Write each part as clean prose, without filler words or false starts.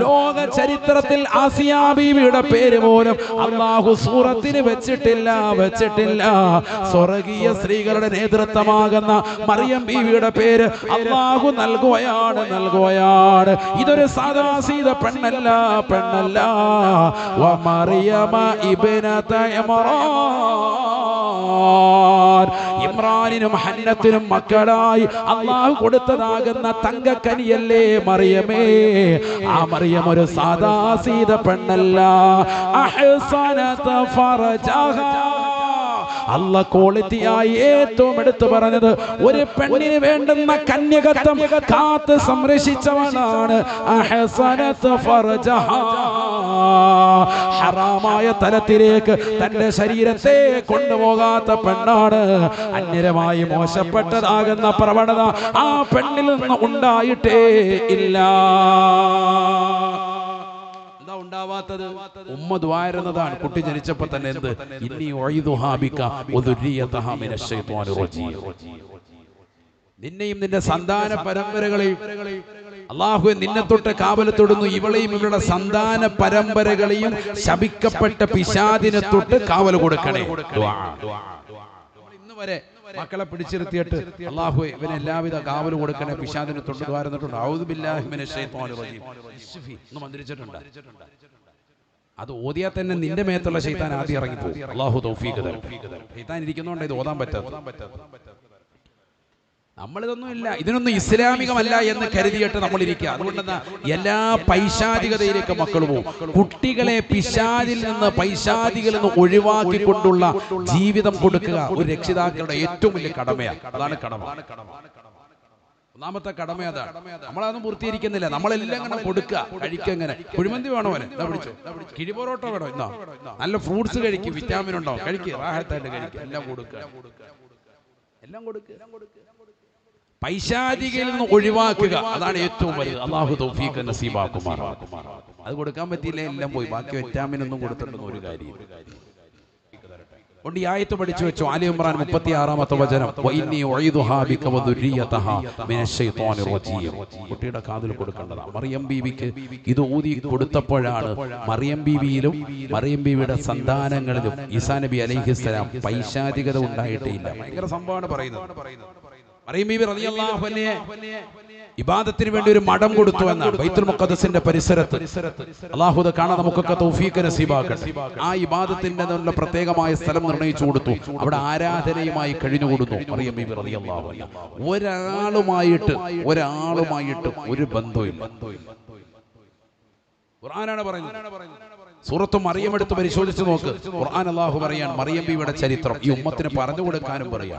ലോക ചരിത്രത്തിൽ ആസിയ ബീവിയുടെ പേര് പോലും അല്ലാഹു സൂറത്തിന് വെച്ചിട്ടില്ല. സ്വർഗീയ സ്ത്രീകളുടെ നേതൃത്വമാകുന്ന മറിയം ബീവിയുടെ പേര് അല്ലാഹു നൽകുകയാണ്. ഇതൊരു സാദാസീത പെണ്ണല്ല. വമറിയമ ഇബ്നത ഇമ്രാനിനും ഹന്നത്തിനും മക്കളായി അല്ലാഹു കൊടുത്തതാകുന്ന തങ്കക്കനിയല്ലേ മറിയമേ. ആ മറിയം ഒരു സാദാസീത പെണ്ണല്ല. അഹ്സനത ഫറജഹ, അല്ലാഹ് ക്വാളിറ്റിയായി ഏറ്റവും എടുത്തു പറഞ്ഞത് ഒരു പെണ്ണിന് വേണ്ടുന്ന കന്യകത്വം കാത്ത് സംരക്ഷിച്ചവളാണ്. അഹ്സനത ഫറജഹ, ഹറാമായ തലത്തിലേക്ക് തന്റെ ശരീരത്തെ കൊണ്ടുപോകാത്ത പെണ്ണാണ്. അന്യരമായി മോശപ്പെട്ടതാകുന്ന പ്രവണത ആ പെണ്ണിൽ നിന്ന് ഉണ്ടായിട്ടേ ഇല്ല. ഉണ്ടാവാത്തത് ഉമ്മ ദുആയിരുന്നതാണ്. കുട്ടി ജനിച്ചപ്പോൾ തന്നെ എന്ത് ഇന്നി ഉഈദുഹാ ബിക വദുരിയതഹാ മിനശ് ശൈത്വാനിർ റജീം. നിന്നെയും നിന്റെ സന്താന പരമ്പരകളെയും അല്ലാഹു നിന്നെ തൊട്ട് കാവലത്തൊടുന്നു. ഇവളെയും ഇവരുടെ സന്താന പരമ്പരകളെയും ശപിക്കപ്പെട്ട പിശാചിനെ തൊട്ട് കാവൽ കൊടുക്കണേ. ഇന്ന് വരെ മക്കളെ പിടിച്ചിരുത്തിയിട്ട് അല്ലാഹു ഇവന് എല്ലാവിധ കാവൽ കൊടുക്കണേ, പിശാചിനെ തൊട്ട് ദ്വാരന്നിട്ടുണ്ട്. ഔദു ബില്ലാഹി മിനശ് ശൈത്വാനിർ റജീം എന്ന് മന്ത്രിച്ചിട്ടുണ്ട്. അത് ഓതിയാൽ തന്നെ നിന്റെ മേത്തുള്ള ശൈത്താൻ ആദ്യം ഇറങ്ങിപ്പോകും. അല്ലാഹു തൗഫീഖ് തരും. ശൈത്താൻ ഇരിക്കുന്നതുകൊണ്ട് ഇത് ഓതാൻ പറ്റാത്ത. നമ്മളിതൊന്നും ഇല്ല, ഇതിനൊന്നും ഇസ്ലാമികമല്ല എന്ന് കരുതിയിട്ട് നമ്മളിരിക്കുക. അതുകൊണ്ടെന്നാ എല്ലാ പൈശാചികതയിലേക്ക് മക്കൾ പോകും. കുട്ടികളെ പിശാചിൽ നിന്ന് പൈശാചികളിൽ നിന്ന് ഒഴിവാക്കിക്കൊണ്ടുള്ള ജീവിതം കൊടുക്കുക ഒരു രക്ഷിതാക്കളുടെ ഏറ്റവും വലിയ കടമയാണ്. അതാണ് കടമ. ഒന്നാമത്തെ കടമ അതാണ്. നമ്മളതൊന്നും പൂർത്തീകരിക്കുന്നില്ല. നമ്മളെല്ലാം ഇങ്ങനെ കൊടുക്കുക, കഴിക്കുക. എങ്ങനെ കുഴിമന്തി വേണോ, പിടിച്ചോ, കിഴിപൊറോട്ട വേണോ, ഇന്നാ നല്ല ഫ്രൂട്ട്സ് കഴിക്കും, വിറ്റാമിൻ ഉണ്ടോ, കഴിക്കുക, റാഹത്തായിട്ട് കഴിക്കുക, എല്ലാം കൊടുക്കുക. പൈശാചികയിൽ നിന്ന് ഒഴിവാക്കുക, അതാണ് ഏറ്റവും വലുത്. അല്ലാഹു തൗഫീഖ് നസീബാക്കുമാറാകട്ടെ. അത് കൊടുക്കാൻ പറ്റിയില്ല, എല്ലാം പോയി. ബാക്കി വിറ്റാമിൻ ഒന്നും കൊടുത്തിട്ടൊന്നും ഒരു കാര്യം. ഈ ആയത്ത് പഠിച്ചു വെച്ചു. ആലി ഇമ്രാൻ 36-ാമത്തെ വചനം, വഇന്നി ഉഈദുഹാ ബിക വദുരിയതഹാ മിനശ് ശൈത്വാനിർ റജീം. കുട്ടിയുടെ കാതിൽ കൊടുക്കേണ്ടതാണ്. മറിയം ബീവിക്ക് ഇത് ഊതി കൊടുത്തപ്പോഴാണ് മറിയം ബീവിയിലും മറിയം ബീവിയുടെ സന്താനങ്ങളിലും ഈസാ നബി അലൈഹിസ്സലാം പൈശാചികത ഉണ്ടായിട്ടേ ഇല്ല. ഭയങ്കര സംഭവമാണ് പറയുന്നത്. മറിയം ബീവി റളിയല്ലാഹു അൻഹയെ ഇബാദത്തിന് വേണ്ടി ഒരു മഠം കൊടുത്തു എന്നാണ്. ബൈത്തുൽ മുഖദ്ദസിന്റെ പരിസരത്ത്. അല്ലാഹു അത് കാണാൻ നമുക്കൊക്കെ തൗഫീഖ് നസീബാക്കട്ടെ. ആ ഇബാദത്തിന്റെ പ്രത്യേകമായ സ്ഥലം നിർണയിച്ചു കൊടുത്തു. അവിടെ ആരാധനയുമായി കഴിഞ്ഞുകൂടുന്നു മറിയം ബീവി റളിയല്ലാഹു അൻഹ. ഒരാളുമായിട്ട് ഒരു ബന്ധവുമില്ല. ഖുർആനാണ് പറയുന്നത്. സൂറത്ത് മറിയം എടുത്ത് പരിശോധിച്ച് നോക്ക്. ഖുർആൻ അല്ലാഹു പറയാൻ മറിയം ബീവിയുടെ ചരിത്രം ഈ ഉമ്മത്തിന് പറഞ്ഞു കൊടുക്കാനും പറയാം.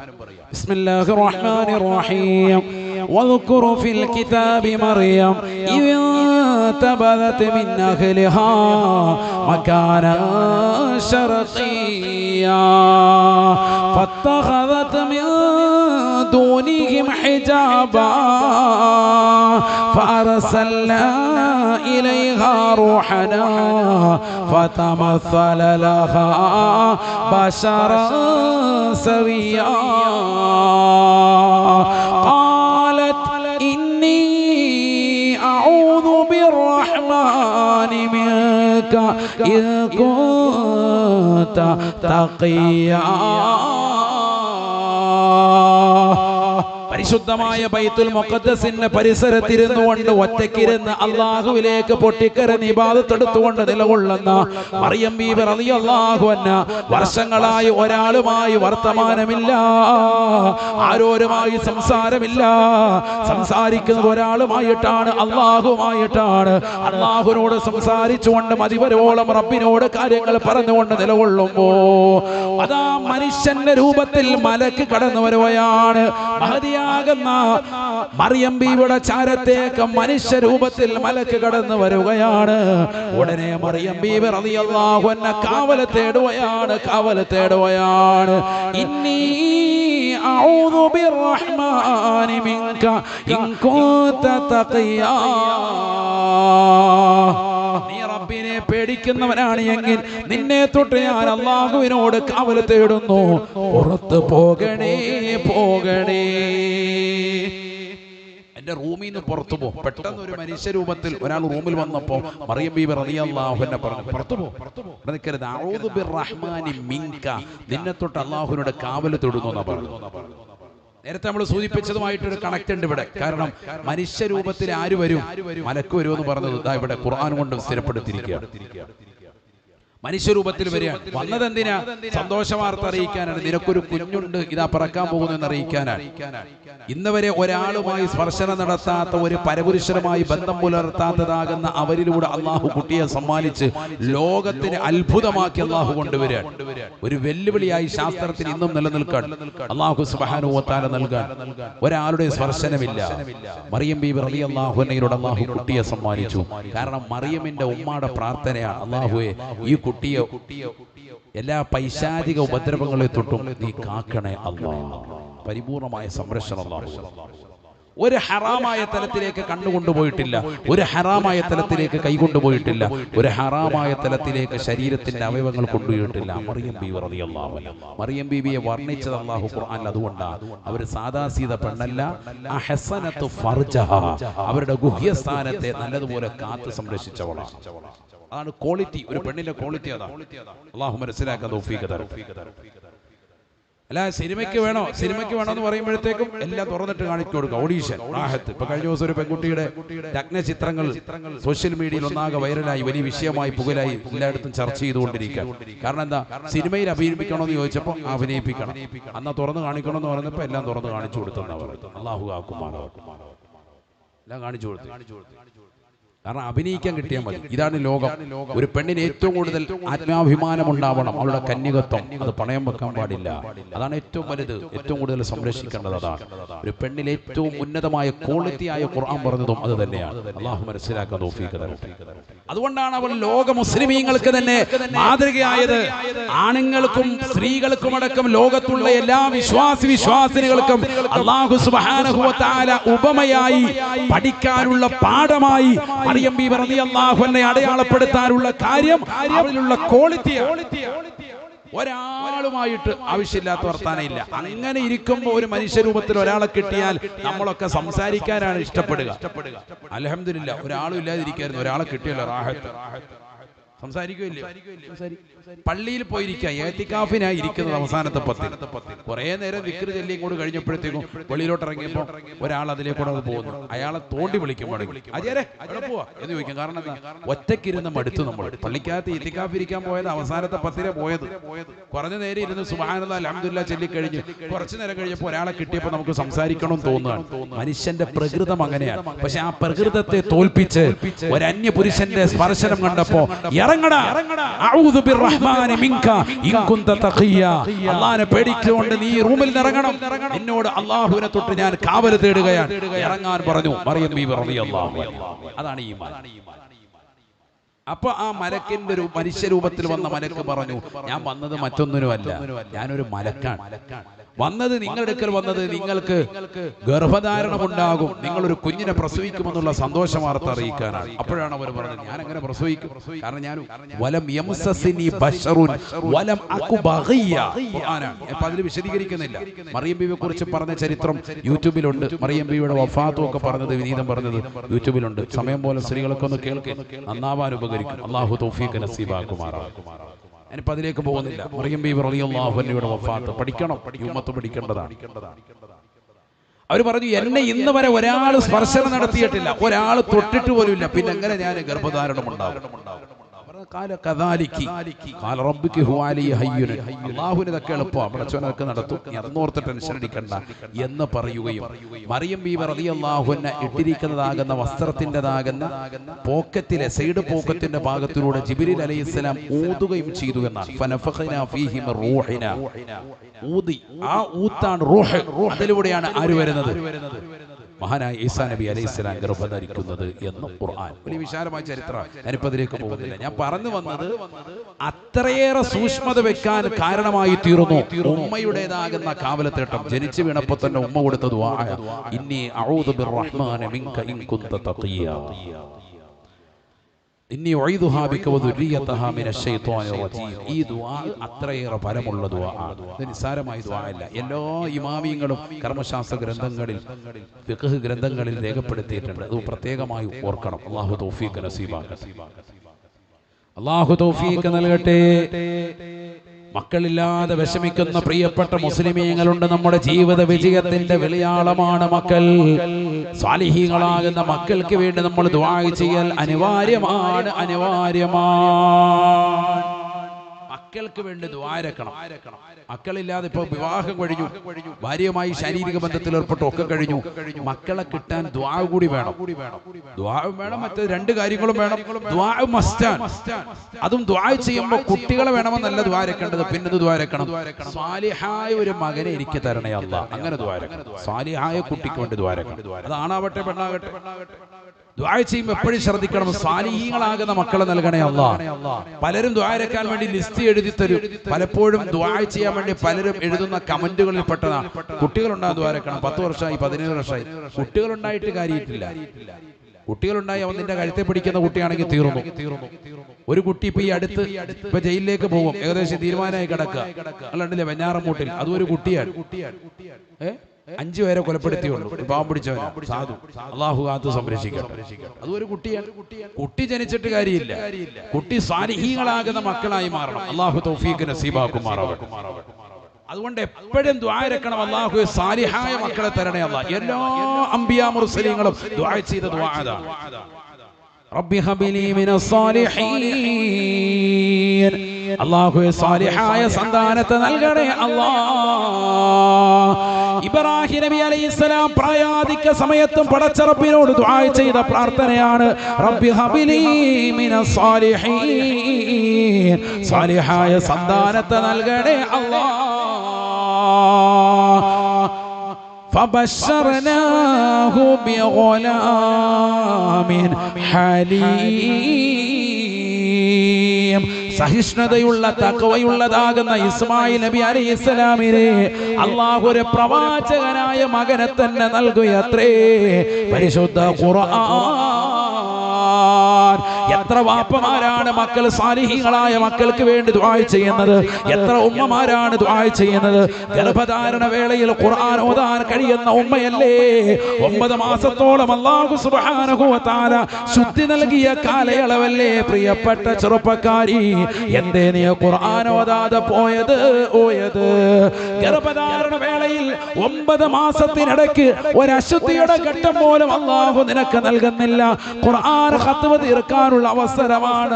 ബിസ്മില്ലാഹിർ റഹ്മാനിർ റഹീം. വദ്കുർ ഫിൽ കിതാബി മറിയം ഇദ് തബദത് മിൻ അഹ്ലിഹാ മകാന ശർഖിയാ ഫത്തഖദത് മിൻ ദൂനിഹിം ഹിജാബാ ഫഅർസൽനാ ഇലൈഹാ റൂഹനാ فتمثل لها بشرا سويا قالت إني أعوذ بالرحمن منك إن كنت تقيا. പരിശുദ്ധമായ ബൈത്തുൽ മുഖദ്ദസിന്റെ പരിസരത്തിരുന്നുകൊണ്ട് ഒറ്റയ്ക്കിരുന്ന് അല്ലാഹുവിലേക്ക് പൊട്ടിക്കരഞ്ഞ് ഇബാദത്ത് എടുത്തുകൊണ്ട് നിലകൊള്ളുന്ന മറിയം ബീവി റളിയല്ലാഹു അൻഹ വർഷങ്ങളായി ഒരാളുമായി വർത്തമാനമില്ല, ആരോരുമായി സംസാരമില്ല. സംസാരിക്കുന്നത് ഒരാളുമായിട്ടാണ്, അല്ലാഹുമായിട്ടാണ്. അല്ലാഹുവിനോട് സംസാരിച്ചുകൊണ്ട് മതിവരോളം റബ്ബിനോട് കാര്യങ്ങൾ പറഞ്ഞുകൊണ്ട് നിലകൊള്ളുമ്പോ അതാ മനുഷ്യന്റെ രൂപത്തിൽ മലക്ക് കടന്നു വരുകയാണ്. മറിയം ബീവിയുടെ ചാരത്തേക്ക് മനുഷ്യ രൂപത്തിൽ മലക്ക് കടന്നു വരുകയാണ്. ഉടനെ മറിയം ബീവി റളിയല്ലാഹു അൻഹ കാവൽ തേടുകയാണ്. ഇന്നി അഊദു ബിർറഹ്മാനി മിൻക ഇൻ കുൻത തഖിയാ. നീ റബ്ബിനെ പേടിക്കുന്നവനാണ് എങ്കിൽ നിന്നെ തൊട്ട് ഞാൻ അല്ലാഹുവിനോട് കാവൽ തേടുന്നു. പുറത്ത് പോകണേ. എന്റെ റൂമിൽ നിന്ന് പുറത്തു പോ. പെട്ടെന്ന് ഒരു മനുഷ്യരൂപത്തിൽ ഒരാൾ റൂമിൽ വന്നപ്പോ മറിയം ബീബി റളിയല്ലാഹു അൻഹ പറഞ്ഞു, പുറത്തു പോ, ഇവിടെ നിൽക്കരുത്. അഊദു ബിർറഹ്മാനി മിൻക, നിന്നെ തൊട്ട് അള്ളാഹുവിനോട് കാവൽ തൊടുന്നു എന്നാ പറഞ്ഞു. നേരത്തെ നമ്മൾ സൂചിപ്പിച്ചതുമായിട്ടൊരു കണക്ട് ഉണ്ട് ഇവിടെ. കാരണം മനുഷ്യരൂപത്തിൽ ആര് വരും? മലക്ക് വരുമെന്ന് പറഞ്ഞത് ഇതാ ഇവിടെ ഖുർആൻ കൊണ്ട് സ്ഥിരപ്പെടുത്തിയിരിക്കുകയാണ്. മനുഷ്യരൂപത്തിൽ വരിക. വന്നത് എന്തിനാ? സന്തോഷ വാർത്ത അറിയിക്കാനാണ്. നിനക്കൊരു കുഞ്ഞുണ്ട്, ഇതാ പിറക്കാൻ പോകുന്നു എന്ന് അറിയിക്കാനാണ്. ഇന്ന് വരെ ഒരാളുമായി സ്പർശനം നടത്താത്ത, ഒരു പരപുരുഷനുമായി ബന്ധം പുലർത്താത്തതാകുന്ന അവരിലൂടെ അള്ളാഹു കുട്ടിയെ സമ്മാനിച്ച് ലോകത്തിന് അത്ഭുതമാക്കി അള്ളാഹു കൊണ്ടുവരാൻ. ഒരു വെല്ലുവിളിയായി ശാസ്ത്രത്തിൽ ഇന്നും നിലനിൽക്കാൻ അള്ളാഹു സുബ്ഹാനഹു വ തആല നൽകാൻ ഒരാളുടെ സ്പർശനമില്ല. മറിയം ബീബി റളിയല്ലാഹു അൻഹയോട് അള്ളാഹു കുട്ടിയെ സമ്മാനിച്ചു. കാരണം മറിയമിന്റെ ഉമ്മാടെ പ്രാർത്ഥനയാണ്, അള്ളാഹുവേ ഈ കുട്ടിയെ എല്ലാ പൈശാചിക ഉപദ്രവങ്ങളെ തൊട്ടും നീ കാക്കണേ അല്ലാഹ്. പരിപൂർണമായ സംരക്ഷണം അല്ലാഹു. ഒരു ഹറാമായ തലത്തിലേക്ക് കണ്ണുകൊണ്ടുപോയിട്ടില്ല, ഒരു ഹറാമായ തലത്തിലേക്ക് കൈകൊണ്ടുപോയിട്ടില്ല, ഒരു ഹറാമായ തലത്തിലേക്ക് ശരീരത്തിന്റെ അവയവങ്ങൾ കൊണ്ടുപോയിട്ടില്ല. മറിയം ബീവി റളിയല്ലാഹു അൻഹ, മറിയം ബീവിയെ വർണ്ണിച്ചത് അല്ലാഹു ഖുർആനിൽ അതുകൊണ്ടാണ്. അവർ സാദാസീത പെണ്ണല്ല, അഹ്സനതു ഫർജഹ, അവരുടെ ഗുഹ്യസ്ഥാനത്തെ നല്ലതുപോലെ കാത്തു സംരക്ഷിച്ചവളാണ്. അതാണ് ക്വാളിറ്റി, ഒരു പെണ്ണിന്റെ ക്വാളിറ്റി അതാണ്. അല്ലാഹു മനസ്സിലാക്കാൻ തൗഫീഖ് തരട്ടെ. അല്ല സിനിമയ്ക്ക് വേണോ എന്ന് പറയുമ്പോഴത്തേക്കും എല്ലാം തുറന്നിട്ട് കാണിച്ചു കൊടുക്കുക. ഓഡീഷൻ റാഹത്ത്. ഇപ്പൊ കഴിഞ്ഞ ദിവസം ഒരു പെൺകുട്ടിയുടെ നഗ്നചിത്രങ്ങൾ സോഷ്യൽ മീഡിയയിൽ ഒന്നാകെ വൈറലായി, വലിയ വിഷയമായി പുകലായി എല്ലായിടത്തും ചർച്ച ചെയ്തുകൊണ്ടിരിക്കുക. കാരണം എന്താ? സിനിമയിൽ അഭിനയിപ്പിക്കണമെന്ന് ചോദിച്ചപ്പോൾ അഭിനയിപ്പിക്കണം, അന്നാ തുറന്ന് കാണിക്കണം എന്ന് പറഞ്ഞപ്പോൾ എല്ലാം തുറന്ന് കാണിച്ചു കൊടുത്തെന്നാ പറയുന്നത്. അല്ലാഹു കാക്കുമാറാക്കും, എല്ലാം കാണിച്ചു കൊടുത്തു. കാരണം അഭിനയിക്കാൻ കിട്ടിയാൽ മതി. ഇതാണ് ലോകം. ഒരു പെണ്ണിന് ഏറ്റവും കൂടുതൽ ആത്മാഭിമാനം ഉണ്ടാവണം, അവളുടെ കന്യകത്വം. അത് പണയം വെക്കാൻ പാടില്ല. അതാണ് ഏറ്റവും വലുത്, ഏറ്റവും കൂടുതൽ സംരക്ഷിക്കേണ്ടത് അതാണ്. ഒരു പെണ്ണിൽ ഏറ്റവും ഉന്നതമായ ക്വാളിറ്റിയായ ഖുർആൻ പറഞ്ഞതും അത് തന്നെയാണ്. അല്ലാഹു മനസ്സിലാക്കാൻ തൗഫീഖ് തരട്ടെ. അതുകൊണ്ടാണ് അവൾ ലോക മുസ്ലിമീങ്ങൾക്ക് തന്നെ മാതൃകയായത്. ആണുങ്ങൾക്കും സ്ത്രീകൾക്കും അടക്കം ലോകത്തുള്ള എല്ലാ വിശ്വാസിനികൾക്കും അല്ലാഹു സുബ്ഹാനഹു വ തആല ഉപമയായി, പഠിക്കാനുള്ള പാഠമായി മറിയം ബീവി റളിയല്ലാഹു അൻഹയെ അടയാളപ്പെടുത്താനുള്ള കാര്യം അവളിലുള്ള ക്വാളിറ്റിയാണ്. ഒരാളുമായിട്ട് ആവശ്യമില്ലാത്ത വർത്താനം ഇല്ല. അങ്ങനെ ഇരിക്കുമ്പോൾ ഒരു മനുഷ്യരൂപത്തിൽ ഒരാളെ കിട്ടിയാൽ നമ്മളൊക്കെ സംസാരിക്കാനാണ് ഇഷ്ടപ്പെടുക. അൽഹംദുലില്ലാ, ഒരാളും ഇല്ലാതിരിക്കായിരുന്നു, ഒരാളെ കിട്ടിയല്ലോ റാഹത്ത്. സംസാരിക്കുകയില്ലേ? പള്ളിയിൽ പോയിരിക്കുക, ഏത്തിക്കാഫിനായി ഇരിക്കുന്നത് അവസാനത്തെ 10 കുറെ നേരം ദിക്റ് ചൊല്ലി കൂടെ കഴിഞ്ഞപ്പോഴത്തേക്കും വെളിയിലോട്ട് ഇറങ്ങിയപ്പോൾ ഒരാൾ അതിലേക്കൂടെ പോകുന്നു. അയാളെ തോണ്ടി വിളിക്കും, അജയരെ എവിടെ പോവാ എന്ന് ചോദിക്കും. കാരണം എന്താ? ഒറ്റക്കിരുന്ന് മടുത്തു. നമ്മൾ പള്ളിക്കകത്ത് ഏത്തിക്കാഫ് ഇരിക്കാൻ പോയത് അവസാനത്തെ 10 പോയത്. കുറഞ്ഞ നേരം ഇരുന്ന് സുബ്ഹാനല്ലാഹ് അൽഹംദുലില്ലാഹ് ചൊല്ലി കഴിഞ്ഞ് കുറച്ചു നേരം കഴിഞ്ഞപ്പോൾ ഒരാളെ കിട്ടിയപ്പോൾ നമുക്ക് സംസാരിക്കണം തോന്നുകയാണ്. മനുഷ്യന്റെ പ്രകൃതം അങ്ങനെയാണ്. പക്ഷെ ആ പ്രകൃതത്തെ തോൽപ്പിച്ച് ഒരു അന്യ പുരുഷന്റെ സ്പർശനം കണ്ടപ്പോ അഊദു ബിർറഹ്മാനി മിൻക ഇൻ കുന്ത തഖിയ, അല്ലാഹുവിനെ പേടിച്ചുകൊണ്ട് നീ റൂമിൽ ഇറങ്ങണം, എന്നോട് അല്ലാഹുവിനെ തൊട്ട് ഞാൻ കാവൽ തേടുകയാണ്, ഇറങ്ങാൻ പറഞ്ഞു മറിയം ബീവി റളിയല്ലാഹു അൻഹ. അതാണ് ഈമാൻ. അപ്പൊ ആ മലക്കിന്റെ ഒരു മനുഷ്യരൂപത്തിൽ വന്ന മലക്ക് പറഞ്ഞു, ഞാൻ വന്നത് മറ്റൊന്നിനുമല്ല, ഞാനൊരു മലക്കാണ്. വന്നത് നിങ്ങളുടെ അടുക്കൽ വന്നത് നിങ്ങൾക്ക് ഗർഭധാരണമുണ്ടാകും, നിങ്ങളൊരു കുഞ്ഞിനെ പ്രസവിക്കുമെന്നുള്ള സന്തോഷ വാർത്ത അറിയിക്കാനാണ്. അപ്പോഴാണ് അവർ പറഞ്ഞത്, ഞാൻ എങ്ങനെ പ്രസവിക്കും? കാരണം ഞാൻ വലം യംസസിനി ബശറുൻ വലം അകു ബഗിയ. അപ്പൊ അതിൽ വിശദീകരിക്കുന്നില്ല. മറിയം ബീവിയെ കുറിച്ച് പറഞ്ഞ ചരിത്രം യൂട്യൂബിലുണ്ട്. മറിയം ബീവിയുടെ വഫാത്തും ഒക്കെ പറഞ്ഞത്, വിനീതം പറഞ്ഞത് യൂട്യൂബിലുണ്ട്. സമയം പോലെ സ്ത്രീകളൊക്കെ ഒന്ന് കേൾക്കുക, നന്നാവാൻ ഉപകരിക്കും. അല്ലാഹു തൗഫീഖ് നസീബാക്കുമാറാക്കും. ഞാനിപ്പോൾ അതിലേക്ക് പോകുന്നില്ല. മറിയം ബീവി റളിയല്ലാഹു അൻഹയുടെ വഫാത്ത് പഠിക്കണം, ഉമ്മത്ത് പഠിക്കേണ്ടതാണ്. അവർ പറഞ്ഞു, എന്നെ ഇന്ന് വരെ ഒരാൾ സ്പർശനം നടത്തിയിട്ടില്ല, ഒരാൾ തൊട്ടിട്ട് പോലും ഇല്ല, പിന്നെ എങ്ങനെ ഞാൻ ഗർഭധാരണം ഉണ്ടാകും? അള്ളാഹുവിനൊക്കെ എളുപ്പം, പടച്ചവനൊക്കെ നടത്തും, അതൊന്നോർത്ത് ടെൻഷൻ അടിക്കണ്ട എന്ന് പറയുകയും മറിയം ബീവി റളിയല്ലാഹു അൻഹ ഇട്ടിരിക്കുന്നതാകുന്ന വസ്ത്രത്തിൻ്റെതാകുന്ന പോക്കറ്റിലെ സൈഡ് പോക്കറ്റിന്റെ ഭാഗത്തിലൂടെ ജിബ്രീൽ അലൈഹിസ്സലാം ഊതുകയും ചെയ്തു എന്നാണ്. ഫനഫഖനാ ഫീഹി മിർ റൂഹിനാ, ഊതി, ആ ഊത്താണ് റൂഹ്. അതിലൂടെയാണ് ആര് വരുന്നത്? മഹാനായ ഈസാ നബി അലൈഹിസ്സലാം ഗർഭധരിക്കുന്നത് എന്ന് ഖുർആൻ. വലിയ വിശാലമായ ചരിത്രം, ഞാനിപ്പോൾ അതിലേക്ക് പോകുന്നില്ല. ഞാൻ പറഞ്ഞു വന്നത് അത്രയേറെ സൂക്ഷ്മത വെക്കാൻ കാരണമായി തീർന്നു ഉമ്മയുടേതാകുന്ന കാവലത്തേട്ടം. ജനിച്ചു വീണപ്പോൾ തന്നെ ഉമ്മ കൊടുത്ത ദുആ, ഇന്നി അഊദു ബിർറഹ്മാനി മിൻക ഇൻ കുന്ത തഖിയ. ഇന്നി ഉഈദുഹാ ബിക വദുരിയതഹാ മിനശ്ശൈത്വാനിർ റജീം. ഈ ദുആ അത്രയേറെ ഫലമുള്ള ദുആ ആണ്. ഇത് നിസ്സാരമായ ദുആ അല്ല. എല്ലാ ഇമാമിയങ്ങളും കർമ്മശാസ്ത്ര ഗ്രന്ഥങ്ങളിൽ ഫിഖ്ഹ് ഗ്രന്ഥങ്ങളിൽ രേഖപ്പെടുത്തിയിട്ടുണ്ട്. അത് പ്രത്യേകമായി ഓർക്കണം. അല്ലാഹു തൗഫീഖ് നസീബാക്കട്ടെ. അല്ലാഹു തൗഫീഖ് നൽകട്ടെ. മക്കളില്ലാതെ വിഷമിക്കുന്ന പ്രിയപ്പെട്ട മുസ്ലിമീങ്ങളുണ്ട്. നമ്മുടെ ജീവിത വിജയത്തിന്റെ വിളിയാളമാണ് മക്കൾ. സാലിഹീങ്ങളാകുന്ന മക്കൾക്ക് വേണ്ടി നമ്മൾ ദുആ ചെയ്യൽ അനിവാര്യമാണ്. മക്കൾക്ക് വേണ്ടി ദ്വാരക്കണം. മക്കളില്ലാതെ ഇപ്പൊ വിവാഹം കഴിഞ്ഞു, ഭാര്യയുമായി ശാരീരിക ബന്ധത്തിൽ ഏർപ്പെട്ടു, ഒക്കെ കഴിഞ്ഞു. മക്കളെ കിട്ടാൻ ദ്വാ കൂടി വേണം. ദ്വാവും വേണം, മറ്റേ രണ്ട് കാര്യങ്ങളും വേണം. ദ്വാ മസ്റ്റാണ്. അതും ദ്വാ ചെയ്യുമ്പോൾ കുട്ടികളെ വേണമെന്നല്ല ദ്വാരക്കേണ്ടത്. പിന്നെ ദ്വാരക്കണം, സാലിഹായ ഒരു മകനെ എനിക്ക് തരണേ അല്ലാഹ്. അങ്ങനെ ദ്വാരക്കണം. സാലിഹായ കുട്ടിക്ക് വേണ്ടി ദ്വാരക്കണം. അത് ആണാവട്ടെ പെണ്ണാകട്ടെ. ദുആ ചെയ്യുമ്പോൾ എപ്പോഴും ശ്രദ്ധിക്കണം, സാലിഹീങ്ങളാകുന്ന മക്കളെ നൽകണേ അല്ലാഹ്. പലരും ദുആരക്കാൻ വേണ്ടി ലിസ്റ്റ് എഴുതി തരും. പലപ്പോഴും ദുആ ചെയ്യാൻ വേണ്ടി പലരും എഴുതുന്ന കമന്റുകളിൽ പെട്ടതാണ് കുട്ടികളുണ്ടാകും ദുആരക്കണം. 10 വർഷമായി 17 വർഷമായി. കുട്ടികളുണ്ടായിട്ട് കാര്യമില്ല. കുട്ടികളുണ്ടായി അവൻ നിന്റെ കഴുത്തെ പിടിക്കുന്ന കുട്ടിയാണെങ്കിൽ തീർന്നു. ഒരു കുട്ടി ഇപ്പൊ ഈ അടുത്ത് ഇപ്പൊ ജയിലിലേക്ക് പോകും, ഏകദേശം തീരുമാനമായി കിടക്കുക. അല്ലാണ്ടില്ലേ വെഞ്ഞാറമൂട്ടിൽ, അതും ഒരു കുട്ടിയാണ്. 5 പേരെ കൊലപ്പെടുത്തിയുള്ളൂ. പാവം പിടിച്ചവനാ, സാധു. അല്ലാഹു കാത്ത് സംരക്ഷിക്കട്ടെ. അതും ഒരു കുട്ടിയാണ്. കുട്ടി ജനിച്ചിട്ട് കാര്യമില്ല. കുട്ടി സാലിഹീങ്ങളാകുന്ന മക്കളായി മാറണം. അല്ലാഹു തൗഫീഖ് നസീബാക്കുമാറാവട്ടെ. അതുകൊണ്ട് എപ്പോഴും ദുആരക്കണം, അല്ലാഹു സാലിഹായ മക്കളെ തരണേ അല്ലാഹ്. എല്ലാ അംബിയാ മുർസലീങ്ങളും ദുആ ചെയ്ത ദുആ അതാണ്. റബ്ബി ഹബിലി മിനസ് സാലിഹീൻ. അല്ലാഹു സാലിഹായ സന്താനത്തെ നൽകണേ അല്ലാഹ്. ഇബ്രാഹിം നബി അലൈഹിസ്സലാം പ്രായാധിക സമയത്തും പടച്ച റബ്ബിനോട് ദുആ ചെയ്ത പ്രാർത്ഥനയാണ് റബ്ബി ഹബിലി മിനസ് സാലിഹീൻ. സാലിഹായ സന്താനത്തെ നൽകണേ അല്ലാഹ്. فبشرناه بغلام حليم. സഹിഷ്ണുതയുള്ള തഖ്വയുള്ളതാകുന്ന ഇസ്മായിൽ നബി അലൈഹിസ്സലാമിനെ അല്ലാഹു ഒരു പ്രവാചകനായ മകനെ തന്നെ നൽകുകയത്രേ. പരിശുദ്ധ ഖുർആൻ. എത്ര വാപ്പമാരാണ് മക്കൾ സാലിഹീങ്ങളായ മക്കൾക്ക് വേണ്ടി ദുആ ചെയ്യുന്നത്? എത്ര ഉമ്മമാരാണ് ദുആ ചെയ്യുന്നത്? ഗർഭധാരണ വേളയിൽ ഖുർആൻ ഓതാൻ കഴിയുന്ന ഉമ്മയല്ലേ 9 മാസത്തോളം അല്ലാഹു സുബ്ഹാനഹു വ തആല ശുദ്ധി നൽകിയ കാലയളവല്ലേ പ്രിയപ്പെട്ട ചെറുപ്പക്കാരി? എന്തേ നീ ഖുർആൻ ഓതാതെ പോയത്? ഗർഭധാരണ വേളയിൽ 9 മാസത്തിനിടയ്ക്ക് ഒരു അശുദ്ധിയുടെ ഘട്ടം പോലും അല്ലാഹു നിനക്ക് നൽകുന്നില്ല. ഖുർആൻ ഖത്മ തീർക്കാനുള്ള അവസരമാണ്.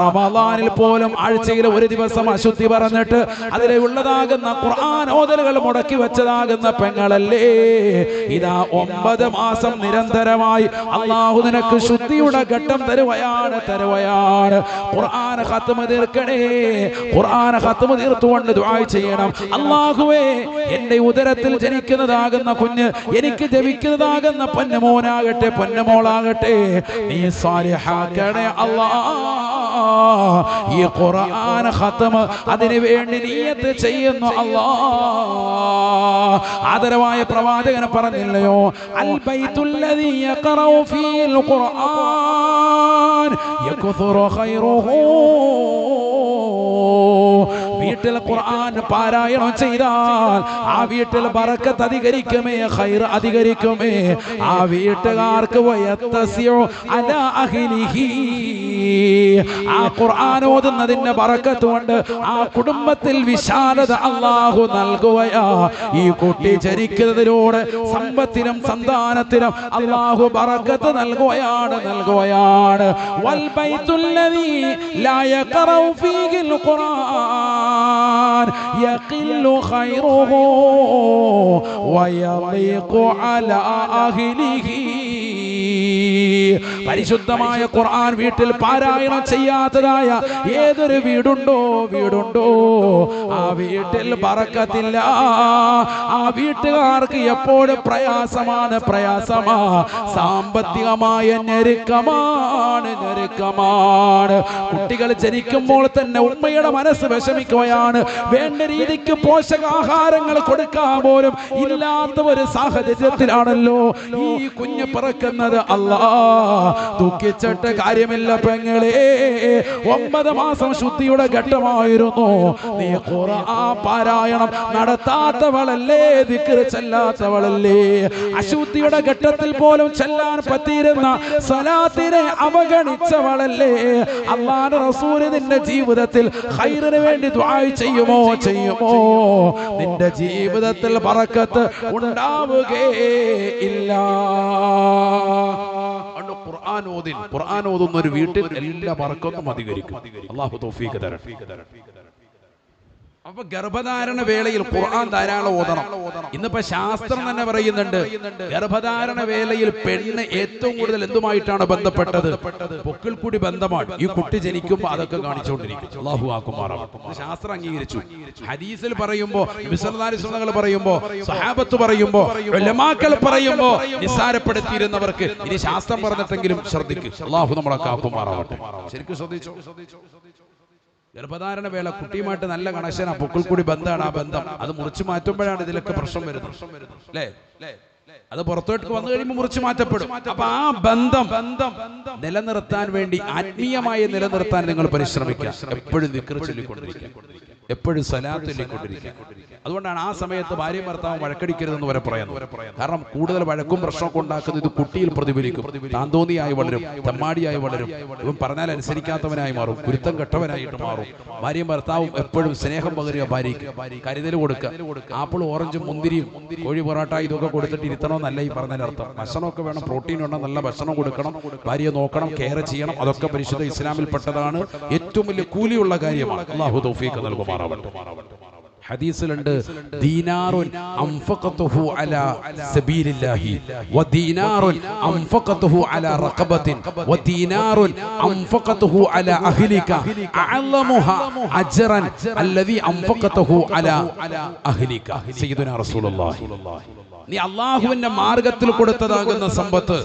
റമളാനിൽ പോലും ആഴ്ചയിൽ ഒരു ദിവസം അശുദ്ധി പറഞ്ഞിട്ട് അതിലെ ഉള്ളതാകുന്ന ഖുർആൻ ഓതലുകൾ മുടക്കി വെച്ചതാകുന്ന പെങ്ങളല്ലേ, ഇതാ 9 മാസം നിരന്തരമായി അല്ലാഹു നിനക്ക് ശുദ്ധിയുടെ ഘട്ടം തരുവയാണ്. ഖുർആൻ ഖത്മ തീർക്കണേ. ഖുർആൻ ഖത്മ തീർത്തുകൊണ്ട് ദുആ ചെയ്യണം. അല്ലാഹുവേ, എന്റെ ഉദരത്തിൽ ജനിക്കുന്നതാകുന്ന കുഞ്ഞ്, എനിക്ക് ജപിക്കുന്നതാകുന്ന പൊന്നുമോനാകട്ടെ പൊന്നുമോളാകട്ടെ, നീ സാലിഹാക്കണേ അല്ലാഹ്. ഈ ഖുർആൻ ഖത്മ അതിനു വേണ്ടി നിയ്യത്ത് ചെയ്യുന്നു അല്ലാഹ്. ആദരവായ പ്രവാചകൻ പറഞ്ഞില്ലയോ, അൽ ബൈത്തുല്ലദീ യഖറഉ ഫീൽ ഖുർആൻ യക്സുറു ഖൈറുഹു. വീട്ടിൽ ഖുർആൻ പാരായണം ചെയ്താൽ ആ വീട്ടിൽ ബറക്കത്ത് അധികരിക്കുമേ, ഖൈർ അധികരിക്കുമേ. ആ വീട്ടുകാർക്ക് വയത്തസിഉ അലാ അഹ്ലിഹി. ആ ഖുർആൻ ഓതുന്നതിന്റെ ബറക്കത്ത് കൊണ്ട് ആ കുടുംബത്തിൽ വിശാലത അല്ലാഹു നൽകുകയാ. ഈ കുട്ടി ജനിക്കുന്നതിലൂടെ സമ്പത്തിനും സന്താനത്തിനും അല്ലാഹു ബറക്കത്ത് നൽകുകയാണ്. വൽ ബൈത്തുല്ലദീ ലാ യഖറഉ ഫീഹിൽ ഖുർആൻ യഖില്ലു ഖൈറുഹു വയളീഖു അലാ അഹ്ലിഹി. പരിശുദ്ധമായ ഖുർആൻ വീട്ടിൽ പാരായണം ചെയ്യാത്തതായ ഏതൊരു വീടുണ്ടോ ആ വീട്ടിൽ ബറക്കത്തില്ല. ആ വീട്ടുകാർക്ക് എപ്പോഴും പ്രയാസമാ. സാമ്പത്തികമായ ഞെരുക്കമാണ്. ഞെരുക്കമാണ്. കുട്ടികൾ ജനിക്കുമ്പോൾ തന്നെ ഉമ്മയുടെ മനസ്സ് വിഷമിക്കുകയാണ്. വേണ്ട രീതിക്ക് പോഷകാഹാരങ്ങൾ കൊടുക്കാൻ പോലും ഇല്ലാത്ത ഒരു സാഹചര്യത്തിലാണല്ലോ ഈ കുഞ്ഞ് പിറക്കുന്നത്. അല്ലാ, ദുഃഖിച്ചിട്ട് കാര്യമില്ല പെങ്ങളെ. 9 മാസം ശുദ്ധിയുടെ ഘട്ടമായിരുന്നു. നീ ഖുർആൻ പാരായണം നടത്താത്തവളല്ലേ, ദിക്ർ ചെല്ലാത്തവളല്ലേ, അശുദ്ധിയുടെ ഘട്ടത്തിൽ പോലും ചെല്ലാൻ പറ്റിയിരുന്ന സ്വലാത്തിനെ അവഗണിച്ചവളല്ലേ. അല്ലാഹുവിന്റെ റസൂൽ നിന്റെ ജീവിതത്തിൽ ഖൈറിന് വേണ്ടി ദുആ ചെയ്യുമോ? നിന്റെ ജീവിതത്തിൽ ബറക്കത്ത് ഉണ്ടാവുകയില്ല. ഖുർആൻ ഓതുന്ന ഒരു വീട്ടിൽ എല്ലാ ബറക്കത്തും അധികരിക്കും. അല്ലാഹു തൗഫീഖ് തരട്ടെ. അപ്പൊ ഗർഭധാരണ വേളയിൽ ഖുർആൻ ധാരാളം ഓതണം. ഇന്നിപ്പോ ശാസ്ത്രം തന്നെ പറയുന്നുണ്ട്, ഗർഭധാരണ വേളയിൽ പെണ്ണ് ഏറ്റവും കൂടുതൽ എന്തുമായിട്ടാണ് ബന്ധപ്പെട്ടത്? പൊക്കിൾ കൂടി ബന്ധമാണ്. ഈ കുട്ടി ജനിക്കുമ്പോൾ അതൊക്കെ കാണിച്ചുകൊണ്ടിരിക്കും. അല്ലാഹു ആക്കുമാറാവട്ടെ. ശാസ്ത്രം അംഗീകരിച്ചു. ഹദീസിൽ പറയുമ്പോ, വിസർദാരിസുകൾ പറയുമ്പോ, സഹാബത്ത് പറയുമ്പോ, ഉലമാക്കൾ പറയുമ്പോ നിസ്സാരപ്പെടുത്തിയിരുന്നവർക്ക് ഇനി ശാസ്ത്രം പറഞ്ഞിട്ടെങ്കിലും ശ്രദ്ധിക്കും. അല്ലാഹു നമ്മളെ കാക്കുമാറാവട്ടെ. ശരിക്കും ശ്രദ്ധിച്ചോ? ഗർഭധാരണ വേള കുട്ടിയുമായിട്ട് നല്ല കണക്ഷനാ, പൊക്കിൾ കൂടി ബന്ധമാണ്. ആ ബന്ധം അത് മുറിച്ചു മാറ്റുമ്പോഴാണ് ഇതിലൊക്കെ പ്രശ്നം വരുന്നത്, അല്ലേ? അത് പുറത്തോട്ട് വന്നു കഴിയുമ്പോൾ മുറിച്ചു മാറ്റപ്പെടും. അപ്പൊ ആ ബന്ധം നിലനിർത്താൻ വേണ്ടി, ആത്മീയമായി നിലനിർത്താൻ നിങ്ങൾ പരിശ്രമിക്കുക. എപ്പോഴും ദിക്ർ ചൊല്ലിക്കൊണ്ടിരിക്കുക, എപ്പോഴും സലാത്ത് ചൊല്ലിക്കൊണ്ടിരിക്കുക. അതുകൊണ്ടാണ് ആ സമയത്ത് ഭാര്യയും ഭർത്താവും വഴക്കടിക്കരുതെന്ന് വരെ പറയുന്നത്. കാരണം കൂടുതൽ വഴക്കും പ്രശ്നമൊക്കെ ഉണ്ടാക്കുന്നത് ഇത് കുട്ടിയിൽ പ്രതിഫലിക്കും. താന്തോന്നിയായി വളരും, തെമ്മാടിയായി വളരും, ഇവൻ പറഞ്ഞാൽ അനുസരിക്കാത്തവനായി മാറും, കുരുത്തം കെട്ടവനായിട്ട് മാറും. ഭാര്യയും ഭർത്താവും എപ്പോഴും സ്നേഹം പകരുക, ഭാര്യയ്ക്ക് കരുതൽ കൊടുക്കുക. ആപ്പിൾ, ഓറഞ്ചും മുന്തിരിയും കോഴി പൊറാട്ട ഇതൊക്കെ കൊടുത്തിട്ട് ഇരുത്തണമെന്നല്ല ഈ പറഞ്ഞതിനർത്ഥം. ഭക്ഷണമൊക്കെ വേണം, പ്രോട്ടീൻ വേണം, നല്ല ഭക്ഷണം കൊടുക്കണം, ഭാര്യയെ നോക്കണം, കെയർ ചെയ്യണം. അതൊക്കെ പരിശുദ്ധ ഇസ്ലാമിൽപ്പെട്ടതാണ്. ഏറ്റവും വലിയ കൂലിയുള്ള കാര്യമാണ്. അല്ലാഹു തൗഫീഖ് നൽകുമാറാവട്ടെ. ഹദീസിലുണ്ട്, ദീനാറുൻ അൻഫഖതുഹു അലാ സബീലില്ലാഹി വദീനാറുൻ അൻഫഖതുഹു അലാ റഖബത്തിൻ വദീനാറുൻ അൻഫഖതുഹു അലാ അഹ്ലിക അഅലമുഹാ അജ്റൻ അല്ലദീ അൻഫഖതുഹു അലാ അഹ്ലിക. സയ്യിദുനാ റസൂലുള്ളാഹി, നീ അള്ളാഹുവിന്റെ മാർഗത്തിൽ കൊടുത്തതാകുന്ന സമ്പത്ത്,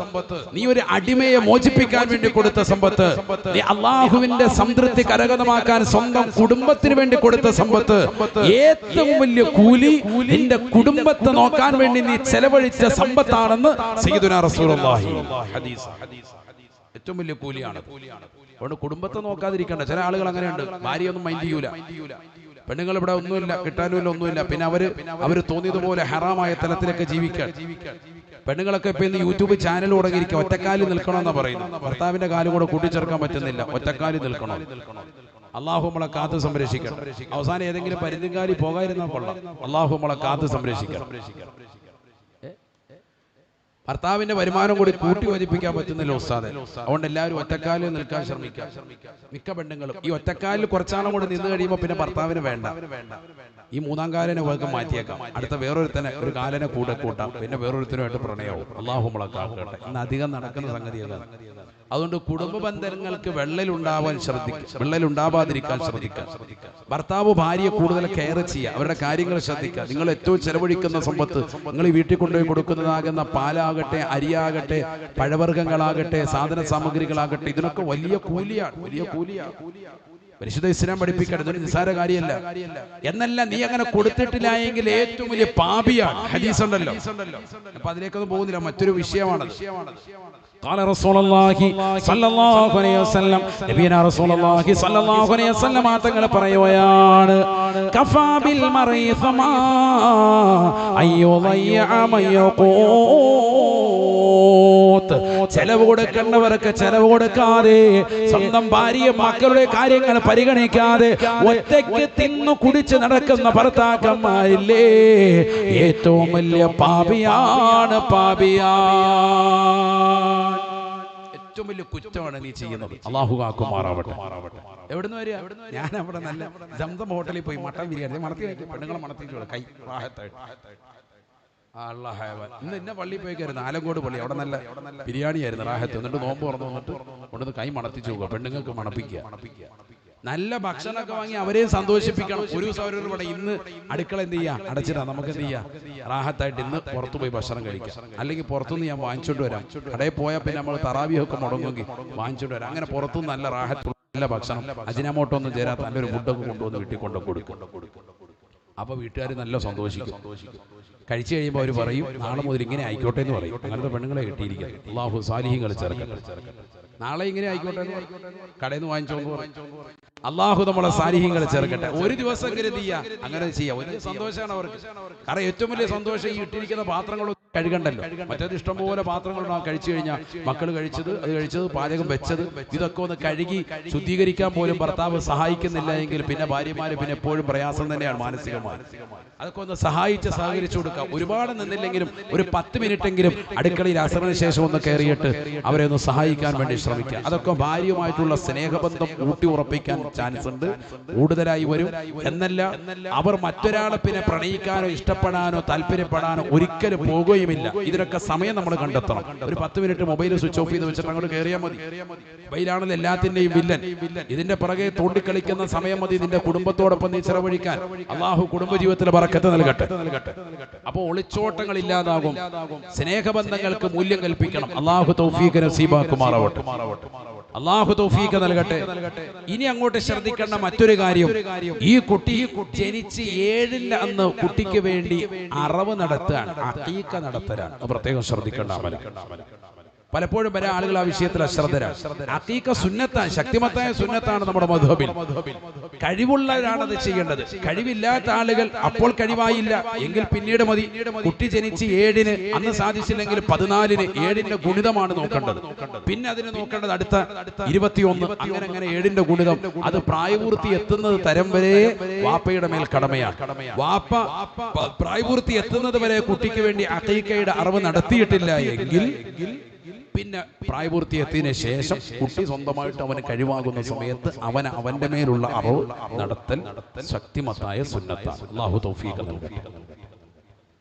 നീ ഒരു അടിമയെ മോചിപ്പിക്കാൻ വേണ്ടി കൊടുത്ത സമ്പത്ത്, നീ അള്ളാഹുവിന്റെ സംതൃപ്തി കരഗതമാക്കാൻ സ്വന്തം കുടുംബത്തിന് വേണ്ടി കൊടുത്ത സമ്പത്ത്, ഏറ്റവും വലിയ കൂലി നിന്റെ കുടുംബത്തെ നോക്കാൻ വേണ്ടി നീ ചെലവഴിച്ച സമ്പത്താണെന്ന് സയ്യിദുനാ റസൂലുള്ളാഹി. ഹദീസ് ഏറ്റവും വലിയ കൂലിയാണ്. അതുകൊണ്ട് കുടുംബത്തെ നോക്കാതിരിക്കണ്ട. ചില ആളുകൾ അങ്ങനെയുണ്ട്, ഭാര്യയൊന്നും മൈൻഡ് ചെയ്യൂല. പെണ്ണുങ്ങൾ ഇവിടെ ഒന്നുമില്ല, കിട്ടാനുമില്ല, ഒന്നുമില്ല. പിന്നെ അവര് തോന്നിയതുപോലെ ഹറാമായ തലത്തിലൊക്കെ ജീവിക്കാൻ. പെണ്ണുങ്ങളൊക്കെ ഇപ്പൊ ഇന്ന് യൂട്യൂബ് ചാനൽ തുടങ്ങിയിരിക്കുക. ഒറ്റക്കാലിൽ നിൽക്കണമെന്നാ പറയുന്നത്. ഭർത്താവിന്റെ കാലും കൂടെ കൂട്ടിച്ചേർക്കാൻ പറ്റുന്നില്ല, ഒറ്റക്കാലിൽ നിൽക്കണം. അള്ളാഹു നമ്മളെ കാത്ത് സംരക്ഷിക്കണം. അവസാനം ഏതെങ്കിലും പരിധിക്കാലി പോകാതിരുന്നാൽ കൊള്ളാം. അള്ളാഹു നമ്മളെ കാത്ത് സംരക്ഷിക്കണം. ഭർത്താവിന്റെ വരുമാനം കൂടി കൂട്ടി യോജിപ്പിക്കാൻ പറ്റുന്നില്ല ഉസ്താദെ. അതുകൊണ്ട് എല്ലാവരും ഒറ്റക്കാലിൽ നിൽക്കാൻ ശ്രമിക്കുക. മിക്ക പെണ്ണുങ്ങളും ഈ ഒറ്റക്കാലിൽ കുറച്ചാളും കൂടി നിന്ന് കഴിയുമ്പോൾ പിന്നെ ഭർത്താവിന് വേണ്ട, ഈ മൂന്നാം കാലിനെ വേഗം മാറ്റിയേക്കാം. അടുത്ത വേറൊരുത്തനെ ഒരു കാലിനെ കൂട്ടാം, പിന്നെ വേറൊരുത്തനുമായിട്ട് പ്രണയവും. അള്ളാഹു നമ്മളെ കാക്കട്ടെ. ഇന്ന് അധികം നടക്കുന്ന സംഗതിയാണ്. അതുകൊണ്ട് കുടുംബ ബന്ധങ്ങൾക്ക് വിള്ളലുണ്ടാവാതിരിക്കാൻ ശ്രദ്ധിക്കുക. ഭർത്താവ് ഭാര്യയെ കൂടുതൽ കെയർ ചെയ്യുക, അവരുടെ കാര്യങ്ങൾ ശ്രദ്ധിക്കുക. നിങ്ങൾ ഏറ്റവും ചെലവഴിക്കുന്ന സമ്പത്ത്, നിങ്ങൾ ഈ വീട്ടിൽ കൊണ്ടുപോയി കൊടുക്കുന്നതാകുന്ന പാലാകട്ടെ, അരിയാകട്ടെ, പഴവർഗ്ഗങ്ങളാകട്ടെ, സാധന സാമഗ്രികളാകട്ടെ, ഇതിനൊക്കെ വലിയ കൂലിയാണ്, വലിയ കൂലിയാണ്. പരിശുദ്ധ ഇസ്ലാം പഠിപ്പിക്കണം, ഇതൊരു നിസ്സാര കാര്യമല്ല. എന്നല്ല, നീ അങ്ങനെ കൊടുത്തിട്ടില്ല എങ്കിൽ ഏറ്റവും വലിയ പാപിയാണ്. ഹദീസ് ഉണ്ടല്ലോ. അപ്പൊ അതിലേക്കൊന്നും പോകുന്നില്ല, മറ്റൊരു വിഷയമാണ്. قال رسول الله صلى الله عليه وسلم, നബിയനാ റസൂലുള്ളാഹി സ്വല്ലല്ലാഹു അലൈഹി വസല്ലം തങ്ങൾ പറയുകയാണ്, കഫാ ബിൽ മർഇ ഫമാ അയ്യുദയ്യ മയഖൂത്ത്. ചെലവ് കൊടുക്കേണ്ടവർക്ക് ചെലവ് കൊടുക്കാതെ, സ്വന്തം ഭാര്യ മക്കളുടെ കാര്യങ്ങൾ പരിഗണിക്കാതെ ഒറ്റയ്ക്ക് തിന്നു കുടിച്ച് നടക്കുന്ന ഭർത്താക്കന്മാരില്ലേ, ഏറ്റവും വലിയ പാപിയാണ്. ഏറ്റവും വലിയ കുറ്റമാണ് നീ ചെയ്യുന്നത്. അല്ലാഹു കാക്കുമാറാവട്ടെ. എവിടുന്ന് വരിക? ഞാൻ അവിടെ നല്ല ജംസം ഹോട്ടലിൽ പോയി മട്ടൻ ബിരിയാണി മണത്തി പെണ്ണുങ്ങളെ മണത്തിട്ട് കൈ റാഹത്തായിട്ട്. ഇന്ന് ഇന്ന പള്ളിയിൽ പോയി കയറുന്നു, ആലങ്കോട് പള്ളി. അവിടെ നല്ല ബിരിയാണി ആയിരുന്നു, റാഹത്ത്. എന്നിട്ട് നോമ്പ് തുറന്നു വന്നിട്ട് കൊണ്ടുവന്ന് കൈ മണത്തിച്ചു പോകുക, പെണ്ണുങ്ങൾക്ക് മണപ്പിക്കുക. നല്ല ഭക്ഷണമൊക്കെ വാങ്ങി അവരെയും സന്തോഷിപ്പിക്കണം. ഒരു ദിവസം അവരോട് ഇവിടെ ഇന്ന് അടുക്കള എന്ത് ചെയ്യാം, അടച്ചിടാം, നമുക്ക് എന്ത് ചെയ്യാം, റാഹത്തായിട്ട് ഇന്ന് പുറത്തു പോയി ഭക്ഷണം കഴിക്കാം, അല്ലെങ്കിൽ പുറത്തുനിന്ന് ഞാൻ വാങ്ങിച്ചോണ്ട് വരാം. കടയിൽ പോയാൽ പിന്നെ നമ്മൾ തറാവിയൊക്കെ മുടങ്ങുമെങ്കിൽ വാങ്ങിച്ചോണ്ട് വരാം. അങ്ങനെ പുറത്തുനിന്ന് നല്ല റാഹത്ത് നല്ല ഭക്ഷണം, അജിനാമോട്ടൊന്നും ചേരാത്ത നല്ലൊരു ഫുഡൊക്കെ കൊണ്ടുവന്ന് വീട്ടിൽ കൊണ്ടു കൊടുക്കും. അപ്പൊ വീട്ടുകാർ നല്ല സന്തോഷിക്കും. കഴിച്ചു കഴിയുമ്പോൾ അവർ പറയും നാളെ മുതൽ ഇങ്ങനെ ആയിക്കോട്ടെ എന്ന് പറയും. അങ്ങനത്തെ പെണ്ണുങ്ങളെ കിട്ടിയിരിക്കുന്നത്. അല്ലാഹു സാലിഹീങ്ങൾ ചേർക്കട്ടെ. നാളെ ഇങ്ങനെ ആയിക്കോട്ടെ എന്ന് പറയും, കടയിൽ നിന്ന് വാങ്ങിച്ചോന്ന് പറയും. അല്ലാഹു നമ്മളെ സാലിഹീങ്ങളെ ചേർക്കട്ടെ. ഒരു ദിവസം അങ്ങനെ ചെയ്യാം, വലിയ സന്തോഷമാണ് അവർക്ക്. കാരണം ഏറ്റവും വലിയ സന്തോഷം ഈ ഇട്ടിരിക്കുന്ന പാത്രങ്ങൾ കഴുകണ്ടല്ലോ. മറ്റേത് ഇഷ്ടംപോലെ പാത്രങ്ങളുണ്ടാവും. കഴിച്ചു കഴിഞ്ഞാൽ മക്കൾ കഴിച്ചത്, അത് കഴിച്ചത്, പാചകം വെച്ചത്, ഇതൊക്കെ ഒന്ന് കഴുകി ശുദ്ധീകരിക്കാൻ പോലും ഭർത്താവ് സഹായിക്കുന്നില്ല എങ്കിൽ പിന്നെ ഭാര്യമാര് പിന്നെ എപ്പോഴും പ്രയാസം തന്നെയാണ് മാനസികമായി. അതൊക്കെ ഒന്ന് സഹകരിച്ചു കൊടുക്കാം. ഒരുപാട് നിന്നില്ലെങ്കിലും ഒരു 10 മിനിറ്റെങ്കിലും അടുക്കളയിൽ അസറിന് ശേഷം ഒന്ന് കയറിയിട്ട് അവരെ ഒന്ന് സഹായിക്കാൻ വേണ്ടി ശ്രമിക്കുക. അതൊക്കെ ഭാര്യയുമായിട്ടുള്ള സ്നേഹബന്ധം ഊട്ടി ഉറപ്പിക്കാൻ ചാൻസ് ഉണ്ട്, കൂടുതലായി വരും. എന്നല്ല അവർ മറ്റൊരാളെ പിന്നെ പ്രണയിക്കാനോ ഇഷ്ടപ്പെടാനോ താല്പര്യപ്പെടാനോ ഒരിക്കലും പോകുകയുമില്ല. ഇതിനൊക്കെ സമയം നമ്മൾ കണ്ടെത്തണം. ഒരു 10 മിനിറ്റ് മൊബൈൽ സ്വിച്ച് ഓഫ് ചെയ്ത് വെച്ചിട്ട് അങ്ങോട്ട് കയറിയാൽ മതി. മൊബൈലാണല്ലോ എല്ലാത്തിന്റെയും വില്ലൻ. ഇതിന്റെ പുറകെ തോണ്ടിക്കളിക്കുന്ന സമയം മതി നിന്റെ കുടുംബത്തോടൊപ്പം നീ ചെലവഴിക്കാൻ. അള്ളാഹു കുടുംബജീവിതത്തിൽ ബറക്കത്ത് നൽകട്ടെ. അപ്പോൾ ഒളിച്ചോട്ടങ്ങൾ ഇല്ലാതാകും. സ്നേഹബന്ധങ്ങൾക്ക് മൂല്യം കൽപ്പിക്കണം. അള്ളാഹു തൗഫീഖ് നസീബാക്കുമാറാവട്ടെ. അള്ളാഹു തൗഫീഖ് നൽകട്ടെ. ഇനി അങ്ങോട്ട് ശ്രദ്ധിക്കേണ്ട മറ്റൊരു കാര്യം, ഈ കുട്ടി ജനിച്ച് 7-ന്റെ അന്ന് കുട്ടിക്ക് വേണ്ടി അറവ് നടത്തുകയാണ്, അഖീഖ നടത്തലാണ്. പ്രത്യേകം ശ്രദ്ധിക്കേണ്ട അമല. പലപ്പോഴും പല ആളുകൾ ആ വിഷയത്തിൽ അശ്രദ്ധരാണ്. അഖീഖ സുന്നത്താണ്, ശക്തിമത്തായ സുന്നത്താണ് നമ്മുടെ മദ്ഹബിൽ. കഴിവുള്ളവരാണത് ചെയ്യേണ്ടത്. കഴിവില്ലാത്ത ആളുകൾ അപ്പോൾ കഴിവായില്ല എങ്കിൽ പിന്നീട് മതി. കുട്ടി ജനിച്ച് 7-ന്, അന്ന് സാധിച്ചില്ലെങ്കിൽ 14-ന് 7-ന്റെ ഗുണിതമാണ് നോക്കേണ്ടത്. പിന്നെ അതിന് നോക്കേണ്ടത് അടുത്ത 21, അങ്ങനെ 7-ന്റെ ഗുണിതം. അത് പ്രായപൂർത്തി എത്തുന്നത് തരം വരെ വാപ്പയുടെ മേൽ കടമയാണ്. വാപ്പ പ്രായപൂർത്തി എത്തുന്നത് വരെ കുട്ടിക്ക് വേണ്ടി അഖീഖയുടെ അറവ് നടത്തിയിട്ടില്ല എങ്കിൽ പിന്നെ പ്രായപൂർത്തി എത്തിയതിനു ശേഷം കുട്ടി സ്വന്തമായിട്ട് അവന് കഴിവാകുന്ന സമയത്ത് അവന്റെ മേലുള്ള അറവ് നടത്തൽ ശക്തിമത്തായ സുന്നത്താണ്. അല്ലാഹു തൗഫീഖ് നൽകട്ടെ.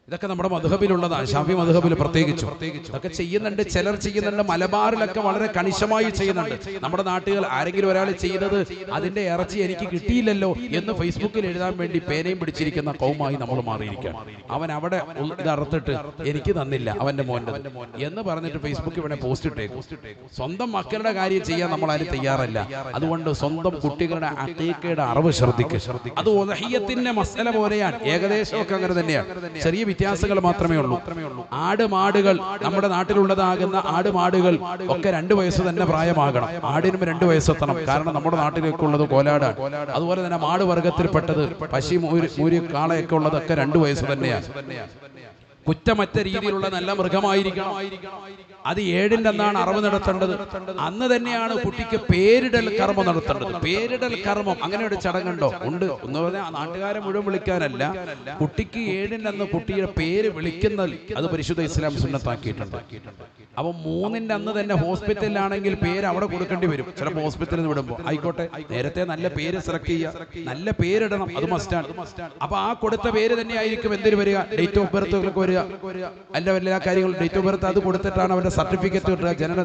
ഇതൊക്കെ നമ്മുടെ മദ്ഹബിലുള്ളതാണ്, ശാഫി മദ്ഹബിൽ പ്രത്യേകിച്ചും ഇതൊക്കെ ചെയ്യുന്നുണ്ട്. ചിലർ ചെയ്യുന്നുണ്ട്, മലബാറിലൊക്കെ വളരെ കണിശമായി ചെയ്യുന്നുണ്ട്. നമ്മുടെ നാട്ടുകൾ ആരെങ്കിലും ഒരാൾ ചെയ്തത് അതിന്റെ ഇറച്ചി എനിക്ക് കിട്ടിയില്ലല്ലോ എന്ന് ഫേസ്ബുക്കിൽ എഴുതാൻ വേണ്ടി പേനയും പിടിച്ചിരിക്കുന്ന കൗമായി നമ്മൾ മാറിയിരിക്കുകയാണ്. അവൻ അവിടെ ഇത് അറുത്തിട്ട് എനിക്ക് തന്നില്ല അവന്റെ മോൻ്റെ എന്ന് പറഞ്ഞിട്ട് ഫേസ്ബുക്കിൽ ഇവിടെ പോസ്റ്റ് ഇട്ടേക്കും. സ്വന്തം മക്കളുടെ കാര്യം ചെയ്യാൻ നമ്മൾ ആരും തയ്യാറല്ല. അതുകൊണ്ട് സ്വന്തം കുട്ടികളുടെ അഖീഖയുടെ അറിവ് ശ്രദ്ധിക്കുക. അത് ഉദ്ഹിയ്യത്തിന്റെ മസ്അല പോലെയാണ്, ഏകദേശമൊക്കെ അങ്ങനെ തന്നെയാണ്. ചെറിയ വ്യത്യാസങ്ങൾ മാത്രമേ ഉള്ളൂ. ആടുമാടുകൾ, നമ്മുടെ നാട്ടിലുള്ളതാകുന്ന ആടുമാടുകൾ ഒക്കെ 2 വയസ്സ് തന്നെ പ്രായമാകണം. ആടിനും 2 വയസ്സെത്തണം. കാരണം നമ്മുടെ നാട്ടിലേക്ക് ഉള്ളത് കോലാടാണ്. അതുപോലെ തന്നെ മാട് വർഗത്തിൽപ്പെട്ടത് പശി, മൂരി, കാളയൊക്കെ ഉള്ളതൊക്കെ 2 വയസ്സ് തന്നെയാണ്. കുറ്റമറ്റ രീതിയിലുള്ള നല്ല മൃഗമായിരിക്കണം. അത് 7-ന്റെ അന്നാണ് അറവ് നടത്തേണ്ടത്. അന്ന് തന്നെയാണ് കുട്ടിക്ക് പേരിടൽ കർമ്മം നടത്തേണ്ടത്. പേരിടൽ കർമ്മം അങ്ങനെ ഒരു ചടങ്ങുണ്ടോ? ഉണ്ട്. എന്ന് പറഞ്ഞാൽ നാട്ടുകാരെ മുഴുവൻ വിളിക്കാനല്ല, കുട്ടിക്ക് 7-ന്റെ അന്ന് കുട്ടിയുടെ പേര് വിളിക്കുന്നത് അത് പരിശുദ്ധ ഇസ്ലാം സുന്നത്താക്കിയിട്ടുണ്ട്. അപ്പൊ 3-ന്റെ അന്ന് തന്നെ ഹോസ്പിറ്റലിലാണെങ്കിൽ പേര് അവിടെ കൊടുക്കേണ്ടി വരും. ചിലപ്പോൾ ഹോസ്പിറ്റലിൽ നിന്ന് വിടുമ്പോൾ ആയിക്കോട്ടെ, നേരത്തെ നല്ല പേര് സെലക്ട് ചെയ്യുക, നല്ല പേരിടണം, അത് മസ്റ്റാണ്. അപ്പൊ ആ കൊടുത്ത പേര് തന്നെ ആയിരിക്കും എന്തിനു വരിക, ഡേറ്റ് ഓഫ് ബർത്ത് വരിക. അല്ല എല്ലാ കാര്യങ്ങളും ഡേറ്റ് ഓഫ് ബർത്ത് അത് കൊടുത്തിട്ടാണ് അവരുടെ സർട്ടിഫിക്കറ്റ് കിട്ടുക, ജനന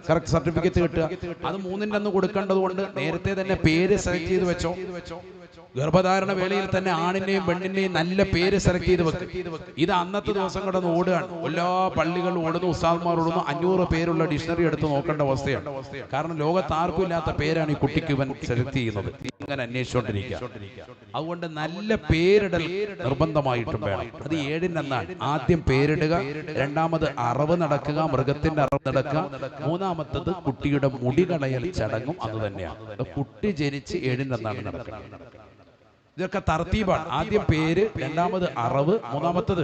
കറക്റ്റ് സർട്ടിഫിക്കറ്റ് കിട്ടുക. അത് 3-ന്റെ അന്ന് കൊടുക്കേണ്ടത് കൊണ്ട് നേരത്തെ തന്നെ പേര് സെലക്ട് ചെയ്ത് വെച്ചോ. ഗർഭധാരണ വേളയിൽ തന്നെ ആണിനെയും പെണ്ണിനെയും നല്ല പേര് സെലക്ട് ചെയ്ത് വെക്കും. ഇത് അന്നത്തെ ദിവസം കിടന്ന് ഓടുകയാണ്. എല്ലാ പള്ളികളും ഓടുന്നു, ഉസ്താദ്മാർ ഓടുന്നു. 500 പേരുള്ള ഡിക്ഷണറി എടുത്ത് നോക്കേണ്ട അവസ്ഥയാണ്. കാരണം ലോകത്ത് ആർക്കും ഇല്ലാത്ത പേരാണ് ഈ കുട്ടിക്ക് ഇവൻ സെലക്ട് ചെയ്യുന്നത്. ഇങ്ങനെ അന്വേഷിച്ചുകൊണ്ടിരിക്കുക. അതുകൊണ്ട് നല്ല പേരിടൽ നിർബന്ധമായിട്ടും വേണം. അത് 7-ന്റെ അന്നാണ് ആദ്യം പേരിടുക, രണ്ടാമത് അറവ് നടക്കുക, മൃഗത്തിന്റെ അറവ് നടക്കുക, മൂന്നാമത്തത് കുട്ടിയുടെ മുടി കളയൽ ചടങ്ങും അത് തന്നെയാണ്. കുട്ടി ജനിച്ച് 7-ന്റെ അന്നാണ് നടക്കുന്നത്. ഇതൊക്കെ തർത്തീബാണ്. ആദ്യം പേര്, രണ്ടാമത് അറവ്, മൂന്നാമത്തത്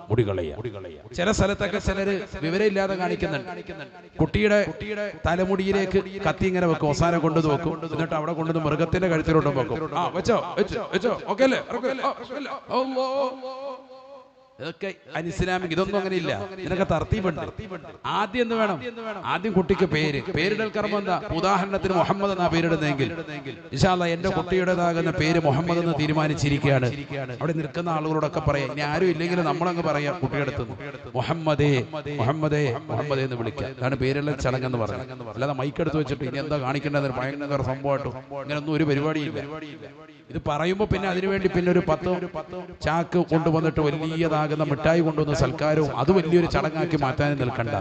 മുടികളയ. ചില സ്ഥലത്തൊക്കെ ചിലര് വിവരമില്ലാതെ കാണിക്കുന്നുണ്ട്. കുട്ടിയുടെ തലമുടിയിലേക്ക് കത്തി ഇങ്ങനെ വെക്കും, അവസാനം കൊണ്ടുവന്ന് വെക്കും. എന്നിട്ട് അവിടെ കൊണ്ടുവന്ന് മൃഗത്തിന്റെ കഴുത്തിലോട്ടും വെക്കും. വെച്ചോ വെച്ചോ വെച്ചോ, ഓക്കെ അല്ലേ? ഇതൊക്കെ അനിസ്ലാമിക്. ഇതൊന്നും അങ്ങനെ ഇല്ല. ഇതിനൊക്കെ തർത്തീബുണ്ട്. ആദ്യം എന്ത് വേണം? ആദ്യം കുട്ടിക്ക് പേരിടൽ കർമ്മം എന്താ? ഉദാഹരണത്തിന് മുഹമ്മദ് എന്നാ പേരിടുന്നെങ്കിൽ ഇൻഷാ അല്ലാഹ് എന്റെ കുട്ടിയുടേതാകുന്ന പേര് മുഹമ്മദ് എന്ന് തീരുമാനിച്ചിരിക്കുകയാണ്. അവിടെ നിൽക്കുന്ന ആളുകളോടൊക്കെ പറയാം, ഇനി ആരും ഇല്ലെങ്കിലും നമ്മളങ്ങ് പറയാം കുട്ടിയെടുത്തുന്നു മുഹമ്മദേ മുഹമ്മദേ മുഹമ്മദേ എന്ന് വിളിക്കുക. അതാണ് പേരിടൽ ചടങ്ങെന്ന് പറയുന്നത്. അല്ലാതെ മൈക്കെടുത്ത് വെച്ചിട്ട് ഇനി എന്താ കാണിക്കേണ്ടത് ഭയങ്കര സംഭവമായിട്ടും ഇങ്ങനൊന്നും ഒരു പരിപാടിയില്ല. ഇത് പറയുമ്പോൾ പിന്നെ അതിനുവേണ്ടി പിന്നെ ഒരു 10 ചാക്ക് കൊണ്ടുവന്നിട്ട് വലിയതാകുന്ന മിഠായി കൊണ്ടുവന്ന സൽക്കാരവും അത് വലിയൊരു ചടങ്ങാക്കി മാറ്റാൻ നിൽക്കണ്ട.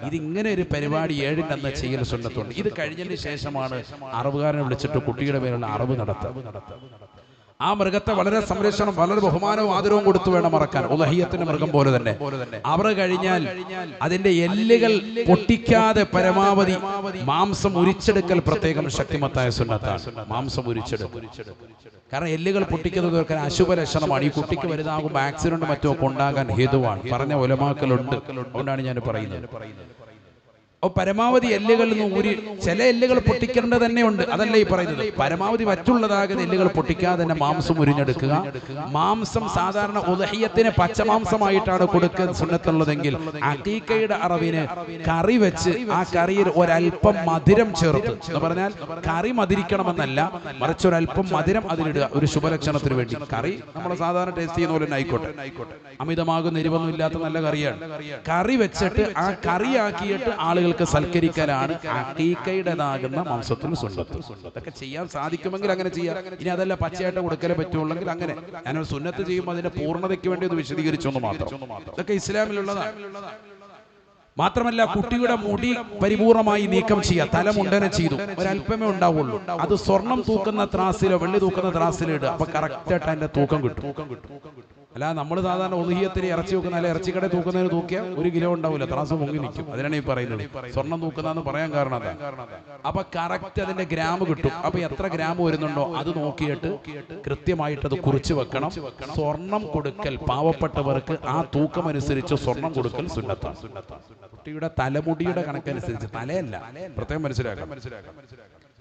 ഇതിങ്ങനെ ഒരു പരിപാടി 7-ന്റെ അന്ന് ചെയ്യൽ സുന്നത്തുണ്ട്. ഇത് കഴിഞ്ഞതിന് ശേഷമാണ് അറബുകാരനെ വിളിച്ചിട്ട് കുട്ടിയുടെ പേരുള്ള അറബ് നടത്തുക. ആ മൃഗത്തെ വളരെ സംരക്ഷണം, വളരെ ബഹുമാനവും ആദരവും കൊടുത്തു വേണം മറക്കാൻ. ഉലഹിയത്തിന്റെ മൃഗം പോലെ തന്നെ. അവർ കഴിഞ്ഞാൽ അതിന്റെ എല്ലുകൾ പൊട്ടിക്കാതെ പരമാവധി മാംസം ഉരിച്ചെടുക്കൽ പ്രത്യേകം ശക്തിമത്തായ സുന്നത്താണ്. മാംസം ഉരിച്ചെടുക്കൽ. കാരണം എല്ലുകൾ പൊട്ടിക്കുന്നത് ഒരു അശുഭ ലക്ഷണമാണ്. ഈ കുട്ടിക്ക് വലുതാകുമ്പോൾ ആക്സിഡന്റ് മറ്റോ ഉണ്ടാകാൻ ഹേതുവാണ്. പറഞ്ഞ ഉലമാക്കളുണ്ട്. അതുകൊണ്ടാണ് ഞാൻ പറയുന്നത്. പരമാവധി എല്ലുകളിൽ നിന്ന് ഊരി, ചില എല്ലുകൾ പൊട്ടിക്കേണ്ടത് തന്നെ ഉണ്ട്. അതല്ല ഈ പറയുന്നത്. പരമാവധി മറ്റുള്ളതാകുന്ന എല്ലുകൾ പൊട്ടിക്കാതെ തന്നെ മാംസം ഉരിഞ്ഞെടുക്കുക. മാംസം സാധാരണ ഉദഹിയത്തിന് പച്ചമാംസമായിട്ടാണ് കൊടുക്കുക സുന്നത്തുള്ളതെങ്കിൽ അഖീഖയുടെ അറവിന് കറി വെച്ച് ആ കറിയിൽ ഒരൽപ്പം മധുരം ചേർത്ത്, എന്ന് പറഞ്ഞാൽ കറി മധുരിക്കണമെന്നല്ല, മറിച്ച് ഒരൽപ്പം മധുരം അതിലിടുക. ഒരു ശുഭലക്ഷണത്തിന് വേണ്ടി. കറി നമ്മൾ സാധാരണ ടേസ്റ്റ് ചെയ്യുന്ന പോലെ ആയിക്കോട്ടെ, അമിതമാകുന്ന എരിവൊന്നും ഇല്ലാത്ത നല്ല കറിയാണ്. കറി വെച്ചിട്ട് ആ കറിയാക്കിയിട്ട് ആളുകൾക്ക് സൽക്കരിക്കലാണ് അഖീഖയുടേതാകുന്ന മാംസത്തിന് സുന്നത്ത്. ഇതൊക്കെ ചെയ്യാൻ സാധിക്കുമെങ്കിൽ അങ്ങനെ ചെയ്യാം. ഇനി അതല്ല പച്ചയായിട്ട് കൊടുക്കലേ പറ്റുള്ളെങ്കിൽ അങ്ങനെ. ഞാനൊരു സുന്നത്ത് ചെയ്യുമ്പോൾ അതിന്റെ പൂർണ്ണതയ്ക്ക് വേണ്ടി ഒന്ന് വിശദീകരിച്ചൊന്ന് മാത്രം. ഇതൊക്കെ ഇസ്ലാമിലുള്ളതാണ്. മാത്രമല്ല കുട്ടിയുടെ മുടി പരിപൂർണമായി നീക്കം ചെയ്യുക. തലമുണ്ടനം ചെയ്തു, ഒരല്പമേ ഉണ്ടാവുള്ളൂ. അത് സ്വർണം തൂക്കുന്ന ത്രാസിലോ വെള്ളി തൂക്കുന്ന ത്രാസിലോ ഇടുക. അപ്പൊ കറക്റ്റായിട്ട് അതിന്റെ തൂക്കം കിട്ടും. അല്ല നമ്മൾ സാധാരണ ഒതുഹിയത്തിന് ഇറച്ചി വെക്കുന്ന, അല്ലെ ഇറച്ചിക്കട തൂക്കുന്നതിന് തൂക്കിയാൽ 1 കിലോ ഉണ്ടാവില്ല, ത്രാസ് പൊങ്ങി നിൽക്കും. അതിനാണ് ഈ പറയുന്നത് സ്വർണം തൂക്കുന്നതെന്ന് പറയാൻ കാരണം അതാണ്. അപ്പൊ കറക്റ്റ് അതിന്റെ ഗ്രാം കിട്ടും. അപ്പൊ എത്ര ഗ്രാം വരുന്നുണ്ടോ അത് നോക്കിയിട്ട് കൃത്യമായിട്ട് അത് കുറിച്ച് വെക്കണം. സ്വർണം കൊടുക്കൽ പാവപ്പെട്ടവർക്ക് ആ തൂക്കമനുസരിച്ച് സ്വർണം കൊടുക്കൽ സുന്നത്താണ്. കുട്ടിയുടെ തലമുടിയുടെ കണക്കനുസരിച്ച്, തലയല്ല, പ്രത്യേകം മനസ്സിലാക്കാം.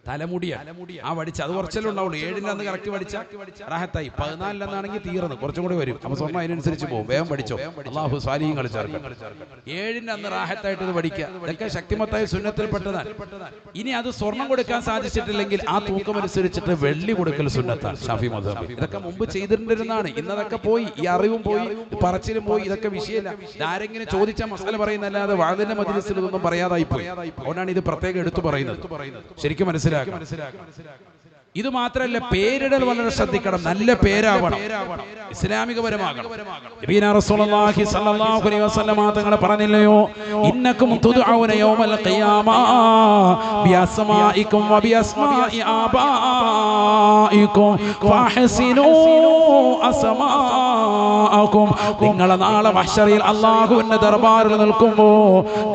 തലമുടിയാണ് ആ വടിച്ച. അത് കുറച്ചല്ലേ ഉണ്ടാവുള്ളൂ. 7-ന്റെ അന്ന് കറക്റ്റ് വടിച്ച റാഹത്തായി. 14-ന്റെ അന്നാണെങ്കിൽ തീർന്നു, കുറച്ചും കൂടി വരും. അപ്പൊ സ്വർണ്ണം അതിനനുസരിച്ച് പോകും. വേഗം പഠിച്ചോ. അല്ലാഹു സാലിഹീൻ കളിച്ചേർക്കും. 7-ന്റെ അന്ന് റാഹത്തായിട്ട് ഇത് പഠിക്കുക. ഇതൊക്കെ ശക്തിമത്തായ സുന്നത്തിൽപ്പെട്ടതാണ്. ഇനി അത് സ്വർണം കൊടുക്കാൻ സാധിച്ചിട്ടില്ലെങ്കിൽ ആ തൂക്കമനുസരിച്ചിട്ട് വെള്ളി കൊടുക്കൽ സുന്നത്താണ് ഷാഫി മദ്ഹബ്. ഇതൊക്കെ മുമ്പ് ചെയ്തിട്ടുണ്ടിരുന്നതാണ്. ഇന്നതൊക്കെ പോയി. ഈ അറിവും പോയി, പറച്ചിലും പോയി. ഇതൊക്കെ വിഷയമില്ല. ആരെങ്കിലും ചോദിച്ച മസാല പറയുന്നല്ലാതെ വാദിന്റെ മജ്‌ലിസിൽ ഇതൊന്നും പറയാതായി പോയി. അതുകൊണ്ടാണ് ഇത് പ്രത്യേകം എടുത്തു പറയുന്നത്. ശരിക്കും മനസ്സിലാക്കുക. ഇത് മാത്രല്ല, പേരിടൽ വളരെ ശ്രദ്ധിക്കണം. നല്ല പേരാവണം, ഇസ്ലാമികപരമാകണം. നബിയുനാ റസൂലുള്ളാഹി സ്വല്ലല്ലാഹു അലൈഹി വസല്ലം തങ്ങൾ പറഞ്ഞില്ലയോ, ഇന്നകും തുദ്ഉന യൗമൽ ഖിയാമ ബിഅസ്മാഇകും വബിഅസ്മാഇ ആബാഇകും ഫഹ്സിനൂ അസ്മാഅകും. നിങ്ങൾ നാളെ മഹ്ശറിൽ അല്ലാഹുവിന്റെ ദർബാറിൽ നിൽക്കുമ്പോൾ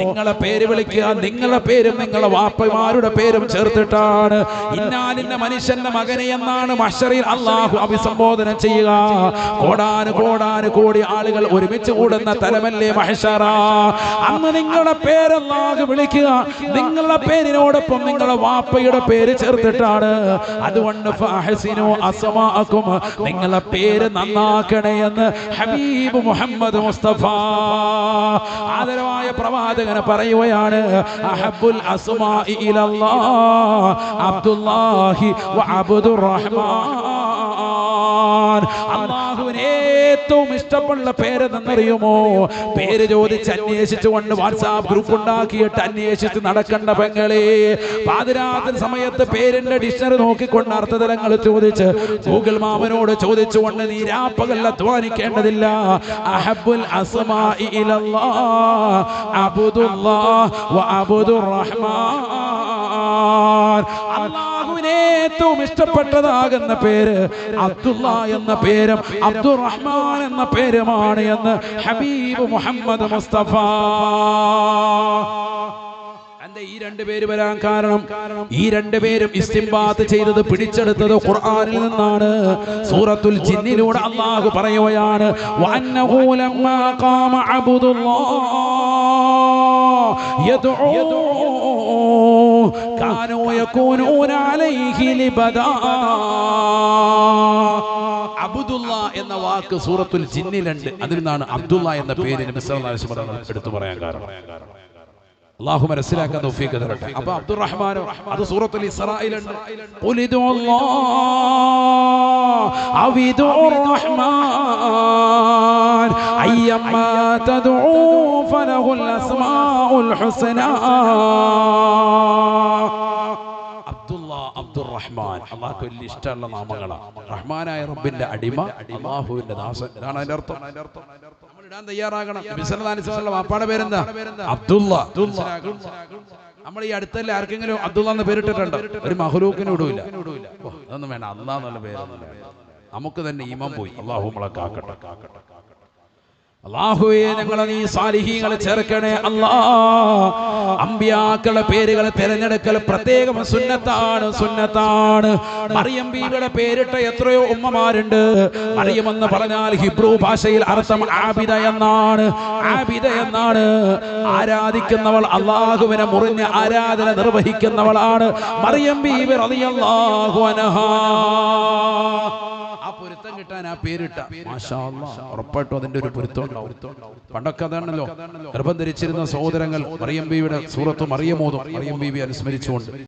നിങ്ങളെ പേര് വിളിക്കുക. നിങ്ങളുടെ പേരും നിങ്ങളുടെ വാപ്പമാരുടെ പേരും ചേർത്തിട്ടാണ് ഇന്നാലിന്റെ മനുഷ്യന്റെ മകനെ എന്നാണ് മഹ്ശറിൽ അല്ലാഹു അഭിസംബോധന ചെയ്യുക. കോടാനുകോടി ആളുകൾ ഒരുമിച്ച് കൂടുന്ന തലമല്ലേ മഹ്ശറ. അന്ന് നിങ്ങളുടെ പേര് അല്ലാഹു വിളിക്കുക. നിങ്ങളുടെ പേരിനോടൊപ്പം നിങ്ങളുടെ വാപ്പയുടെ പേര് ചേർത്തിട്ടാണ്. അതുകൊണ്ട് ഫഹ്സിനു അസ്മാഅകും, നിങ്ങളുടെ പേര് നന്നാക്കണേ എന്ന് ഹബീബ് മുഹമ്മദ് മുസ്തഫ ആദരവായ പ്രവാചകന് പറയുകയാണ്. അഹബ്ബുൽ അസ്മാഇ ഇലല്ലാഹ് അബ്ദുല്ലാഹി വ അബ്ദുറഹ്മാൻ. അല്ലാഹുവിന് ഏറ്റവും ഇഷ്ടമുള്ള പേര് എന്നറിയുമോ? പേര് ചോദിച്ച് അന്വേഷിച്ചുകൊണ്ട് വാട്സാപ്പ് ഗ്രൂപ്പ് ഉണ്ടാക്കിയിട്ട് അന്വേഷിച്ച് നടക്കേണ്ട പെങ്ങളെ. പാതിരാത്രി സമയത്ത് പേരിന്റെ ഡിക്ഷണറി നോക്കിക്കൊണ്ട് അർത്ഥതലങ്ങൾ ചോദിച്ച് ഗൂഗിൾ മാമനോട് ചോദിച്ചുകൊണ്ട് നീ രാപ്പകൽ അധ്വാനിക്കേണ്ടതില്ല. അഹബ്ബുൽ അസ്മാഇ ഇലല്ലാഹ് അബ്ദുല്ലാഹ് വ അബ്ദുറഹ്മാൻ. അല്ലാഹുവിനെ ഏറ്റവും ഇഷ്ടപ്പെട്ടതാകുന്ന പേര് അബ്ദുള്ള എന്ന പേരും അബ്ദുറഹ്മാൻ എന്ന പേരുമാണ് എന്ന് ഹബീബ് മുഹമ്മദ് മുസ്തഫ. ഈ 2 പേര് വരാൻ കാരണം, ഈ 2 പേരും ഇസ്തിംബാത്ത് ചെയ്തത്, പിടിച്ചെടുത്തത് ഖുർആനിൽ നിന്നാണ്. സൂറത്തുൽ ജിന്നിലൂടെ അല്ലാഹു പറയുകയാണ്, വഅന്നഹു ലമ്മാ ഖാമ അബ്ദുല്ലാഹ് യദ്ഉ കാനൂ യകൂനൂന അലൈഹി ലിബദാ. അബ്ദുള്ള എന്ന വാക്ക് സൂറത്തുൽ ജിന്നിലുണ്ട്. അതിൽ നിന്നാണ് അബ്ദുള്ള എന്ന പേര് നബി സല്ലല്ലാഹു അലൈഹി വസല്ലം എടുത്തു പറയാൻ കാരണം. അല്ലാഹു മനസ്സിലാക്കാൻ തൗഫീഖ് തരട്ടെ. അപ്പോൾ അബ്ദുറഹ്മാൻ അത് സൂറത്തുൽ ഇസ്രായിലുണ്ട്. ഖുലിദുല്ലാഹ് അവിദുർ റഹ്മാൻ അയ്യമ്മാ തദ്ഉ ഫലഹുൽ അസ്മാഉൽ ഹുസ്നാ. അബ്ദുറഹ്മാൻ അല്ലാഹുവിന് വലിയ ഇഷ്ടമുള്ള നാമങ്ങളാണ്. റഹ്മാനായ റബ്ബിന്റെ അടിമ, അല്ലാഹുവിന്റെ ദാസൻ, ഇതാണ് അതിന്റെ അർത്ഥം. നമ്മൾ ഇടാൻ തയ്യാറാകണം. നബി സല്ലല്ലാഹു അലൈഹി വസല്ലം വാപ്പാടെ പേരെന്താ? അബ്ദുള്ള. നമ്മൾ ഈ അടുത്തല്ലേ ആർക്കെങ്കിലും അബ്ദുള്ള എന്ന് പേരിട്ടിട്ടുണ്ടോ? ഒരു മഹ്ലൂക്കിനും ഇടൂല. അതൊന്നും വേണ്ട, അല്ലാഹ് എന്നുള്ള പേരൊന്നും വേണ്ട. നമുക്ക് തന്നെ ഈമാൻ പോയി. അല്ലാഹു നമ്മളെ കാക്കട്ടെ. അല്ലാഹുവേ, ഞങ്ങളെ നീ സാലിഹീങ്ങളെ ചേർക്കണേ അല്ലാഹ്. അമ്പിയാക്കളുടെ പേരുകൾ തിരഞ്ഞെടുക്കൽ പ്രത്യേകം സുന്നത്താണ്. മറിയം ബീവിയുടെ പേരിട്ട എത്രയോ ഉമ്മമാരുണ്ട്. മറിയം എന്ന് പറഞ്ഞാൽ ഹിബ്രു ഭാഷയിൽ അർത്ഥം ആബിദ എന്നാണ്. ആരാധിക്കുന്നവൾ, അല്ലാഹുവിനെ മുറിഞ്ഞ ആരാധന നിർവഹിക്കുന്നവളാണ് മറിയം ബീവി റളിയല്ലാഹു അൻഹാ. ആ പൊരുത്തം കിട്ടാൻ ആ പേരിട്ട മാഷാ അല്ലാഹ്, ഉറപ്പായിട്ടും അതിന്റെ ഒരു പൊരുത്തം ഉണ്ടാവും. പണ്ടൊക്കെ അതാണല്ലോ ഗർഭം ധരിച്ചിരുന്ന സഹോദരങ്ങൾ മറിയം ബീവിയുടെ സൂറത്ത് മറിയമോതും, മറിയം ബീവി അനുസ്മരിച്ചുകൊണ്ട്.